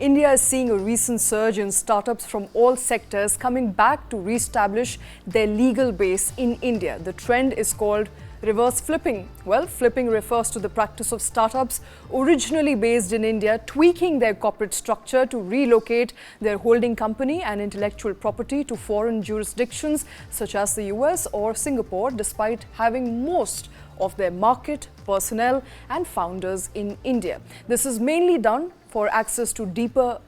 India is seeing a recent surge in startups from all sectors coming back to re-establish their legal base in India. The trend is called reverse flipping. Well, flipping refers to the practice of startups originally based in India tweaking their corporate structure to relocate their holding company and intellectual property to foreign jurisdictions such as the US or Singapore, despite having most of their market, personnel and founders in India. This is mainly done for access to deeper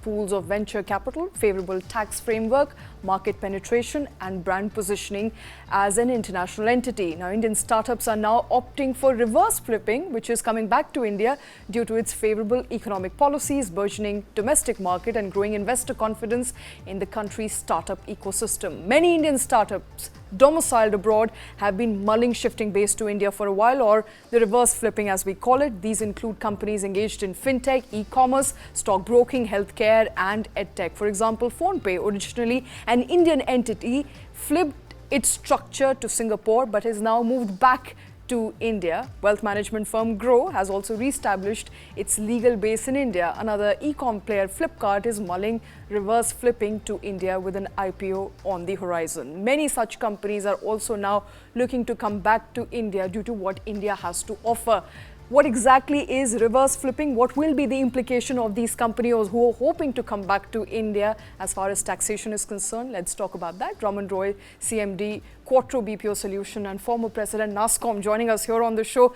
pools of venture capital, favorable tax framework, market penetration and brand positioning as an international entity. Now, Indian startups are now opting for reverse flipping, which is coming back to India due to its favorable economic policies, burgeoning domestic market and growing investor confidence in the country's startup ecosystem. Many Indian startups domiciled abroad have been mulling shifting base to India for a while, or the reverse flipping as we call it. These include companies engaged in fintech, e-commerce, stockbroking, healthcare and edtech. For example, PhonePe, originally an Indian entity, flipped its structure to Singapore but has now moved back to India. Wealth management firm Groww has also re-established its legal base in India. Another e-com player, Flipkart, is mulling reverse flipping to India with an IPO on the horizon. Many such companies are also now looking to come back to India due to what India has to offer. What exactly is reverse flipping? What will be the implication of these companies who are hoping to come back to India as far as taxation is concerned? Let's talk about that. Raman Roy, CMD, Quattro BPO Solution and former President NASSCOM joining us here on the show.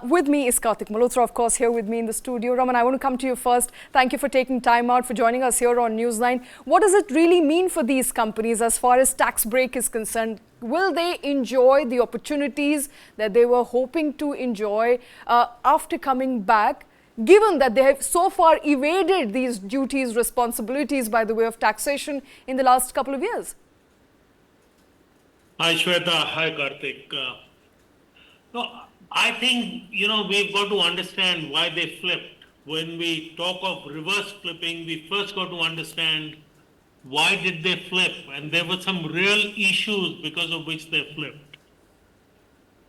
With me is Kartik Malhotra, of course, here with me in the studio. Raman, I want to come to you first. Thank you for taking time out for joining us here on Newsline. What does it really mean for these companies as far as tax break is concerned? Will they enjoy the opportunities that they were hoping to enjoy after coming back, given that they have so far evaded these duties, responsibilities by the way of taxation in the last couple of years? Hi, Shweta. Hi, Kartik. No, I think, we've got to understand why they flipped. When we talk of reverse flipping, we first got to understand why did they flip? And there were some real issues because of which they flipped.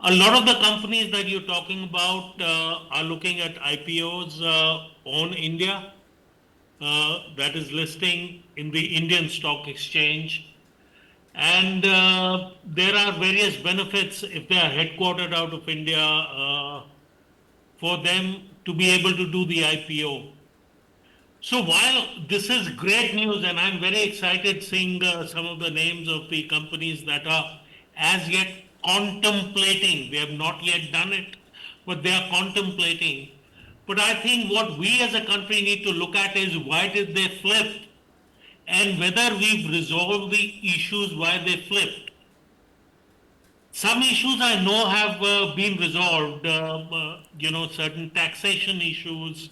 A lot of the companies that you're talking about are looking at IPOs on India, that is listing in the Indian Stock Exchange. And there are various benefits if they are headquartered out of India for them to be able to do the IPO. So while this is great news, and I'm very excited seeing some of the names of the companies that are as yet contemplating, they have not yet done it, but they are contemplating. But I think what we as a country need to look at is why did they flip and whether we've resolved the issues why they flipped. Some issues I know have been resolved, certain taxation issues,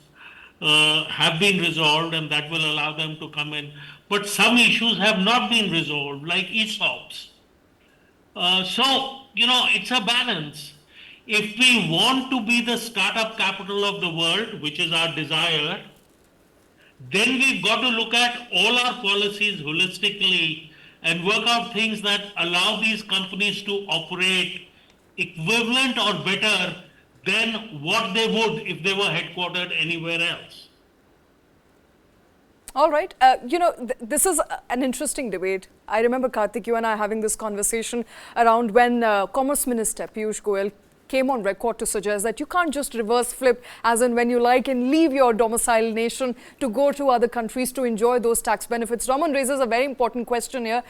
have been resolved and that will allow them to come in. But some issues have not been resolved, like ESOPs. It's a balance. If we want to be the startup capital of the world, which is our desire, then we've got to look at all our policies holistically and work out things that allow these companies to operate equivalent or better than what they would if they were headquartered anywhere else. All right. This is an interesting debate. I remember, Kartik, you and I having this conversation around when Commerce Minister Piyush Goyal came on record to suggest that you can't just reverse flip as in when you like and leave your domicile nation to go to other countries to enjoy those tax benefits. Raman raises a very important question here.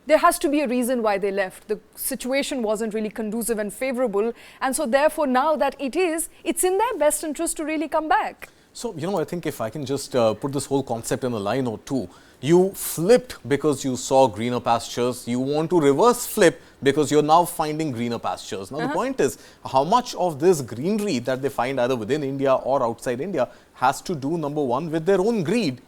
There has to be a reason why they left. The situation wasn't really conducive and favorable. And so therefore, now that it's in their best interest to really come back. So, I think if I can just put this whole concept in a line or two, you flipped because you saw greener pastures. You want to reverse flip because you're now finding greener pastures. Now, the point is how much of this greenery that they find either within India or outside India has to do, number one, with their own greed.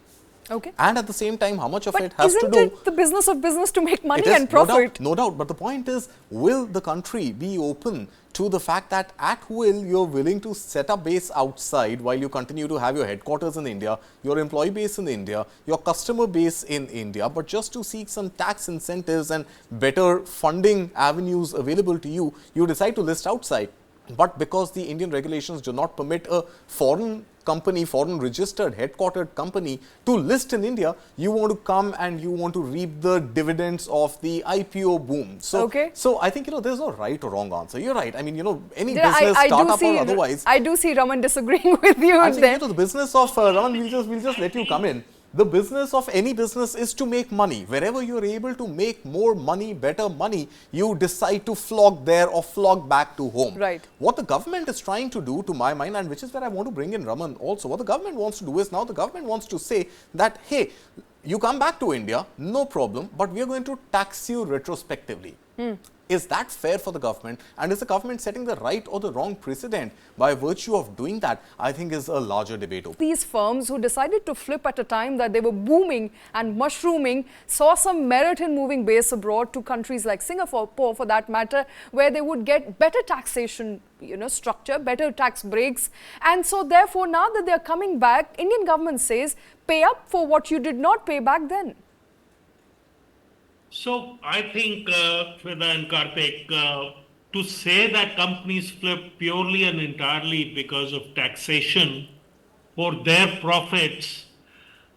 Okay. And at the same time, how much of but it has to do... isn't it the business of business to make money and profit? No doubt. But the point is, will the country be open to the fact that at will you're willing to set up base outside while you continue to have your headquarters in India, your employee base in India, your customer base in India, but just to seek some tax incentives and better funding avenues available to you, you decide to list outside. But because the Indian regulations do not permit a foreign company, foreign registered, headquartered company to list in India, you want to come and you want to reap the dividends of the IPO boom. So I think, there's no right or wrong answer. You're right. I mean, any business, startup or otherwise. I do see Raman disagreeing with you I there. think, the business of, Raman, we'll just let you come in. The business of any business is to make money. Wherever you're able to make more money, better money, you decide to flock there or flock back to home. Right. What the government is trying to do, to my mind, and which is where I want to bring in Raman also, what the government wants to do is now the government wants to say that, hey, you come back to India, no problem, but we are going to tax you retrospectively. Is that fair for the government? And is the government setting the right or the wrong precedent by virtue of doing that? I think is a larger debate. These firms who decided to flip at a time that they were booming and mushrooming saw some merit in moving base abroad to countries like Singapore, for that matter, where they would get better taxation, structure, better tax breaks. And so therefore, now that they are coming back, Indian government says, pay up for what you did not pay back then. So I think, Shweta and Kartik, to say that companies flip purely and entirely because of taxation for their profits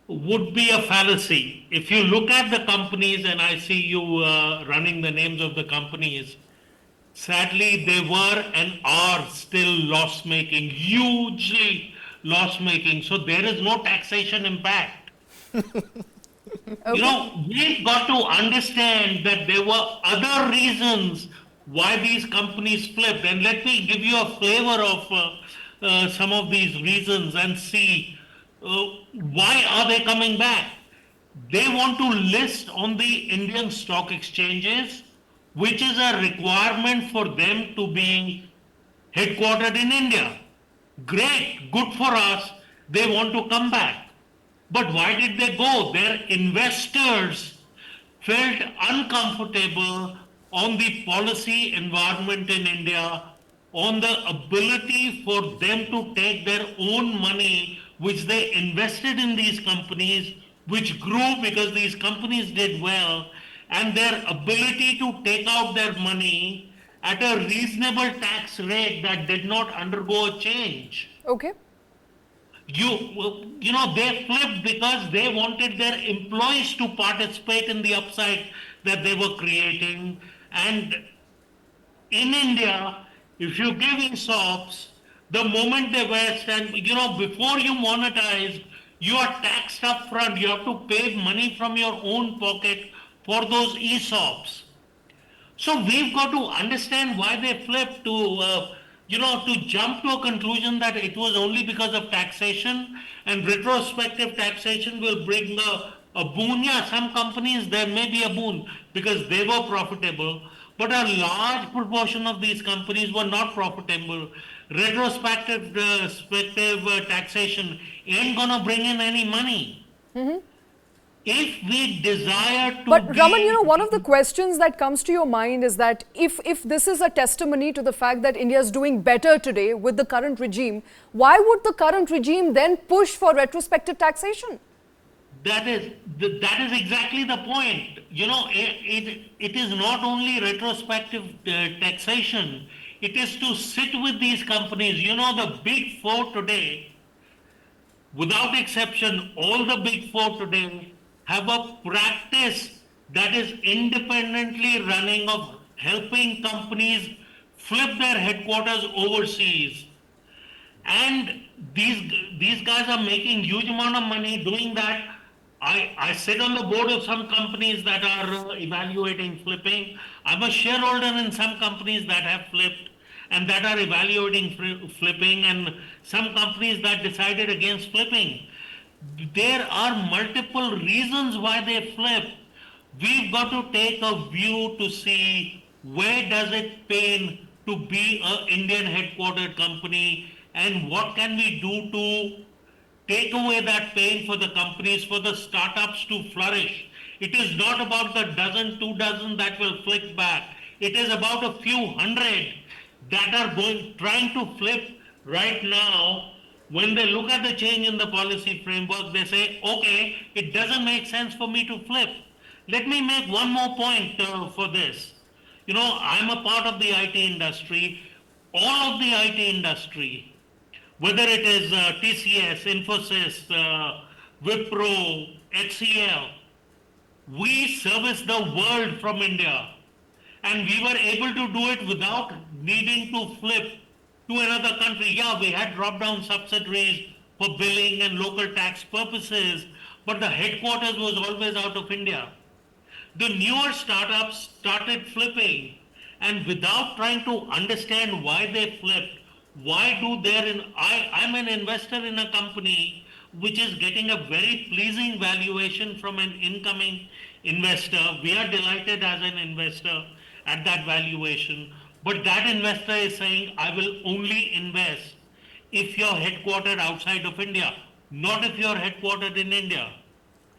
would be a fallacy. If you look at the companies, and I see you running the names of the companies, sadly they were and are still loss-making, hugely loss-making. So there is no taxation impact. Okay. We've got to understand that there were other reasons why these companies flipped. And let me give you a flavor of some of these reasons and see why are they coming back. They want to list on the Indian stock exchanges, which is a requirement for them to be headquartered in India. Great, good for us. They want to come back. But why did they go? Their investors felt uncomfortable on the policy environment in India, on the ability for them to take their own money, which they invested in these companies, which grew because these companies did well, and their ability to take out their money at a reasonable tax rate that did not undergo a change. Okay. They flipped because they wanted their employees to participate in the upside that they were creating. And in India, if you give ESOPs, the moment they vest and, before you monetize, you are taxed up front. You have to pay money from your own pocket for those ESOPs. So we've got to understand why they flipped to jump to a conclusion that it was only because of taxation and retrospective taxation will bring a boon. Yeah, some companies, there may be a boon because they were profitable, but a large proportion of these companies were not profitable. Retrospective taxation ain't going to bring in any money. If we desire to But Raman, one of the questions that comes to your mind is that if this is a testimony to the fact that India is doing better today with the current regime, why would the current regime then push for retrospective taxation? That is exactly the point. It is not only retrospective taxation. It is to sit with these companies. The big four today, without exception, all the big four today have a practice that is independently running of helping companies flip their headquarters overseas. And these guys are making huge amount of money doing that. I sit on the board of some companies that are evaluating flipping. I'm a shareholder in some companies that have flipped and that are evaluating flipping, and some companies that decided against flipping. There are multiple reasons why they flip. We've got to take a view to see where does it pain to be an Indian headquartered company and what can we do to take away that pain for the companies, for the startups to flourish. It is not about the dozen, 2 dozen that will flick back. It is about a few hundred that are trying to flip right now. When they look at the change in the policy framework, they say, okay, it doesn't make sense for me to flip. Let me make one more point for this. I'm a part of the IT industry. all of the IT industry, whether it is TCS, Infosys, Wipro, HCL, we service the world from India. And we were able to do it without needing to flip to another country. Yeah, we had drop-down subsidiaries for billing and local tax purposes, but the headquarters was always out of India. The newer startups started flipping, and without trying to understand why they flipped, why do I'm an investor in a company which is getting a very pleasing valuation from an incoming investor. We are delighted as an investor at that valuation, but that investor is saying, I will only invest if you're headquartered outside of India, not if you're headquartered in India.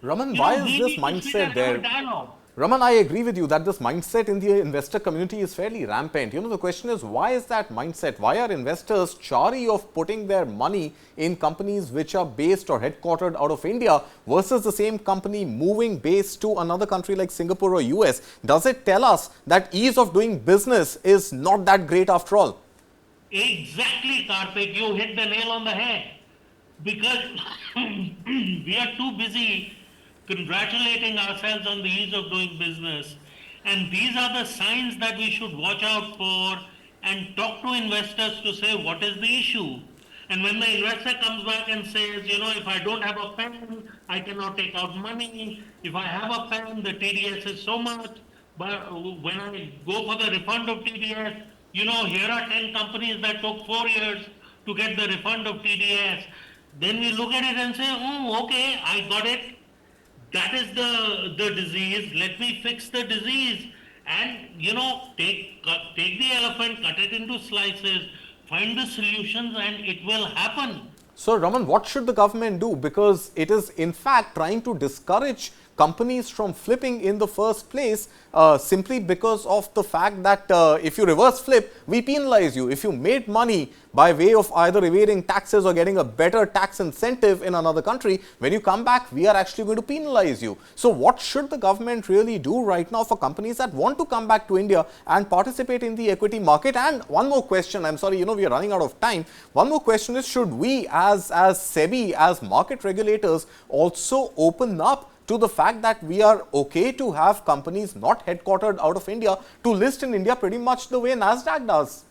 Raman, You why know, is we this need to sit mindset and have a there? dialogue. Raman, I agree with you that this mindset in the investor community is fairly rampant. You know, the question is, why is that mindset? Why are investors chary of putting their money in companies which are based or headquartered out of India versus the same company moving base to another country like Singapore or US? Does it tell us that ease of doing business is not that great after all? Exactly, Kartik, you hit the nail on the head. Because we are too busy congratulating ourselves on the ease of doing business. And these are the signs that we should watch out for and talk to investors to say what is the issue. And when the investor comes back and says, you know, if I don't have a pen, I cannot take out money. If I have a pen, the TDS is so much. But when I go for the refund of TDS, you know, here are 10 companies that took 4 years to get the refund of TDS. Then we look at it and say, oh, okay, I got it. That is the disease. Let me fix the disease. And, you know, take the elephant, cut it into slices, find the solutions, and it will happen. So, Raman, what should the government do? Because it is in fact trying to discourage companies from flipping in the first place simply because of the fact that if you reverse flip, we penalize you. If you made money by way of either evading taxes or getting a better tax incentive in another country, when you come back, we are actually going to penalize you. So what should the government really do right now for companies that want to come back to India and participate in the equity market? And one more question, I'm sorry, you know, we are running out of time. One more question is, should we as SEBI, as market regulators, also open up to the fact that we are okay to have companies not headquartered out of India to list in India pretty much the way NASDAQ does?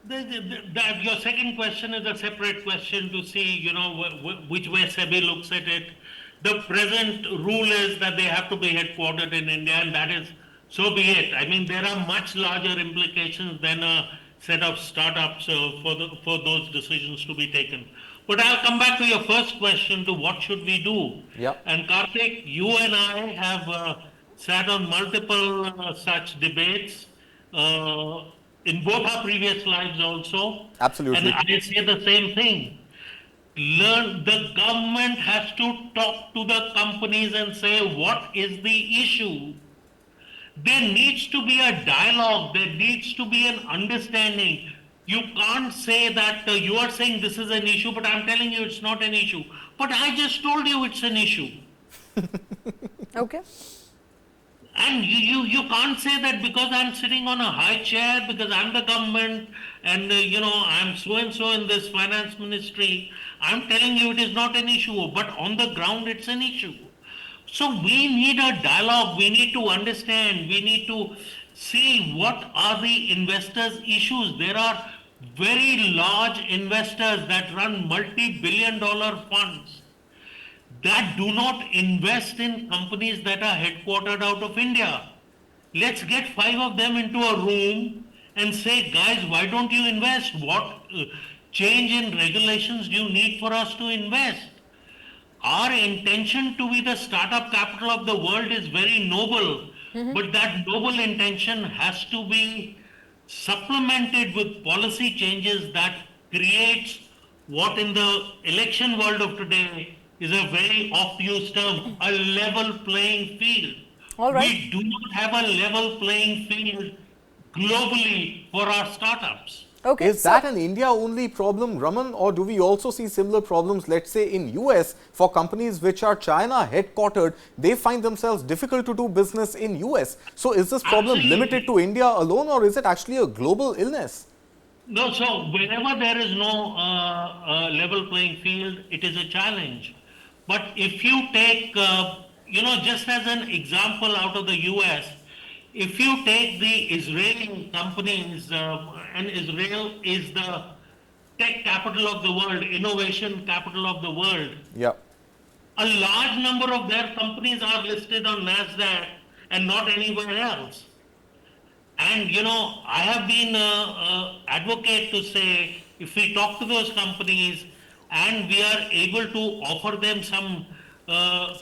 Your second question is a separate question to see, you know, which way SEBI looks at it. The present rule is that they have to be headquartered in India, and that is, so be it. I mean, there are much larger implications than a set of startups for those decisions to be taken. But I'll come back to your first question to what should we do. Yeah. And Kartik, you and I have sat on multiple such debates in both our previous lives also. Absolutely. And I say the same thing. The government has to talk to the companies and say, what is the issue? There needs to be a dialogue. There needs to be an understanding. You can't say that you are saying this is an issue, but I'm telling you it's not an issue. But I just told you it's an issue. Okay. And you can't say that because I'm sitting on a high chair, because I'm the government and, you know, I'm so-and-so in this finance ministry. I'm telling you it is not an issue, but on the ground it's an issue. So we need a dialogue. We need to understand. We need to see what are the investors' issues. There are very large investors that run multi-billion-dollar funds that do not invest in companies that are headquartered out of India. Let's get 5 of them into a room and say, guys, why don't you invest? What change in regulations do you need for us to invest? Our intention to be the startup capital of the world is very noble, but that noble intention has to be supplemented with policy changes that creates what in the election world of today is a very oft-used term, a level playing field. All right. We do not have a level playing field globally for our startups. Okay. Is that an India-only problem, Raman, or do we also see similar problems, let's say, in US for companies which are China-headquartered? They find themselves difficult to do business in US. So is this problem Absolutely. limited to India alone, or is it actually a global illness? No, so whenever there is no level playing field, it is a challenge. But if you take, just as an example out of the US, if you take the Israeli companies, and Israel is the tech capital of the world, innovation capital of the world, Yeah. a large number of their companies are listed on NASDAQ and not anywhere else. And I have been advocate to say if we talk to those companies and we are able to offer them some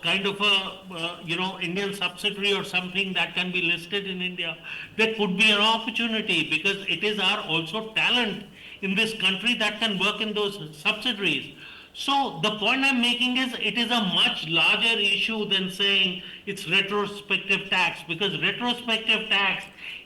kind of a Indian subsidiary or something that can be listed in India, there could be an opportunity because it is our also talent in this country that can work in those subsidiaries. So the point I'm making is it is a much larger issue than saying it's retrospective tax, because retrospective tax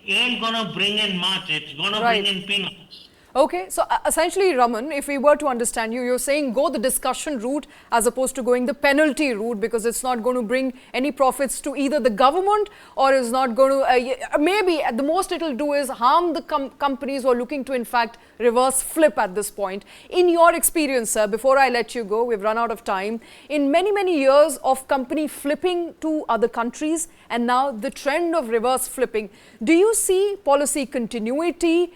ain't gonna bring in much, it's gonna Right. bring in peanuts. Okay, so essentially, Raman, if we were to understand you, you're saying go the discussion route as opposed to going the penalty route, because it's not going to bring any profits to either the government or is not going to, maybe at the most it'll do is harm the companies who are looking to in fact reverse flip at this point. In your experience, sir, before I let you go, we've run out of time, in many years of company flipping to other countries and now the trend of reverse flipping, do you see policy continuity,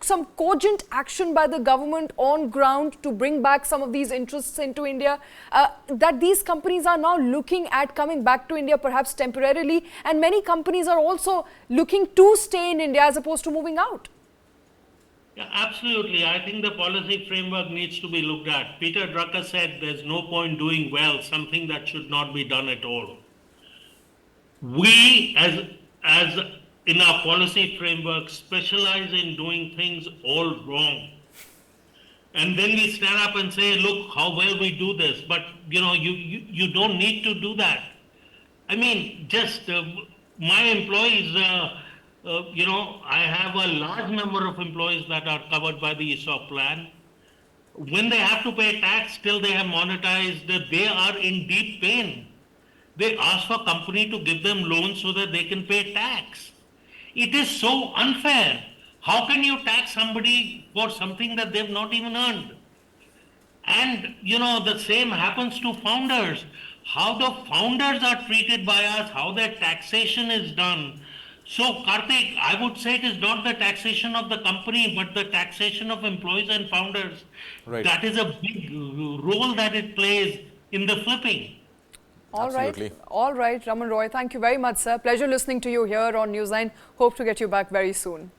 some cogent action by the government on ground to bring back some of these interests into India, that these companies are now looking at coming back to India perhaps temporarily, and many companies are also looking to stay in India as opposed to moving out? Yeah, absolutely. I think the policy framework needs to be looked at. Peter Drucker said there's no point doing well something that should not be done at all. We as in our policy framework specialize in doing things all wrong. And then we stand up and say, look how well we do this. But you don't need to do that. I mean, just my employees, I have a large number of employees that are covered by the ESOP plan. When they have to pay tax till they have monetized, they are in deep pain. They ask for company to give them loans so that they can pay tax. It is so unfair. How can you tax somebody for something that they've not even earned? And the same happens to founders. How the founders are treated by us, how their taxation is done. So Kartik, I would say it is not the taxation of the company, but the taxation of employees and founders. Right. That is a big role that it plays in the flipping. Absolutely. All right, Raman Roy, thank you very much, sir. Pleasure listening to you here on Newsline. Hope to get you back very soon.